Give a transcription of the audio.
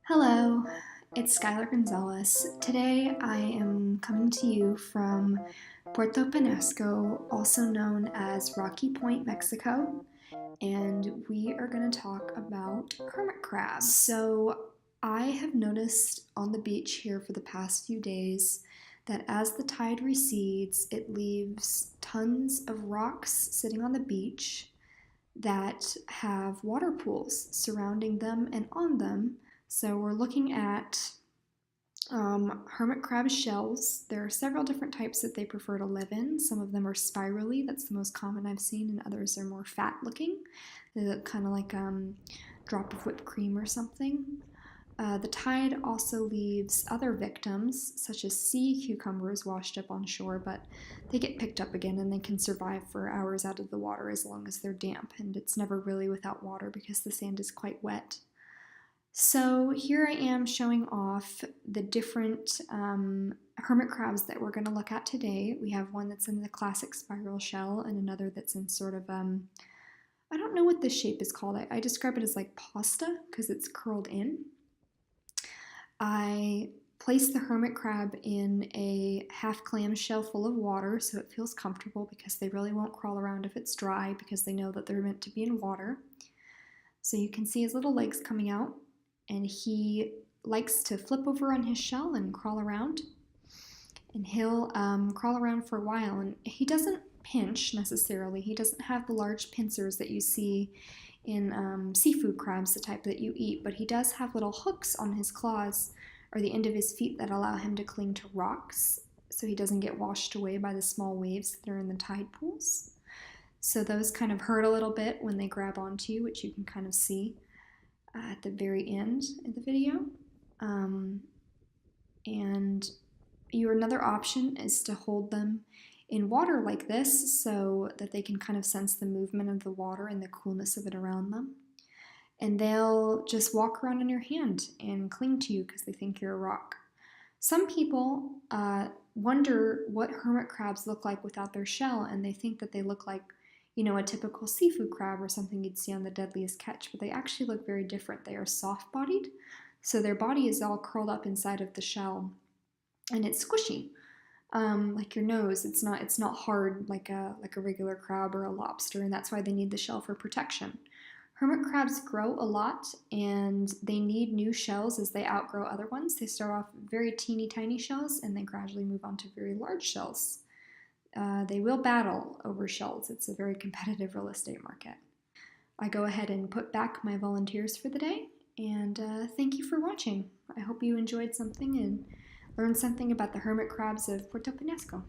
Hello, it's Skylar Gonzalez. Today I am coming to you from Puerto Penasco, also known as Rocky Point, Mexico, and we are going to talk about hermit crabs. So, I have noticed on the beach here for the past few days that as the tide recedes, it leaves tons of rocks sitting on the beach that have water pools surrounding them and on them. So we're looking at hermit crab shells. There are several different types that they prefer to live in. Some of them are spirally, that's the most common I've seen, and others are more fat looking. They look kind of like a drop of whipped cream or something. The tide also leaves other victims, such as sea cucumbers, washed up on shore, but they get picked up again and they can survive for hours out of the water as long as they're damp, and it's never really without water because the sand is quite wet. So here I am showing off the different hermit crabs that we're going to look at today. We have one that's in the classic spiral shell and another that's in sort of, I don't know what this shape is called. I describe it as like pasta because it's curled in. I place the hermit crab in a half clam shell full of water so it feels comfortable because they really won't crawl around if it's dry because they know that they're meant to be in water. So you can see his little legs coming out, and he likes to flip over on his shell and crawl around. And he'll crawl around for a while, and he doesn't pinch necessarily. He doesn't have the large pincers that you see in seafood crabs, the type that you eat, but he does have little hooks on his claws or the end of his feet that allow him to cling to rocks so he doesn't get washed away by the small waves that are in the tide pools. So those kind of hurt a little bit when they grab onto you, which you can kind of see at the very end of the video. And another option is to hold them in water like this so that they can kind of sense the movement of the water and the coolness of it around them. And they'll just walk around in your hand and cling to you because they think you're a rock. Some people wonder what hermit crabs look like without their shell, and they think that they look like, a typical seafood crab or something you'd see on The Deadliest Catch, but they actually look very different. They are soft-bodied, so their body is all curled up inside of the shell, and it's squishy. Like your nose, it's not hard like a regular crab or a lobster, and that's why they need the shell for protection. Hermit crabs grow a lot, and they need new shells as they outgrow other ones. They start off very teeny tiny shells, and they gradually move on to very large shells. They will battle over shells. It's a very competitive real estate market. I go ahead and put back my volunteers for the day, and thank you for watching. I hope you enjoyed something and learned something about the hermit crabs of Puerto Penasco.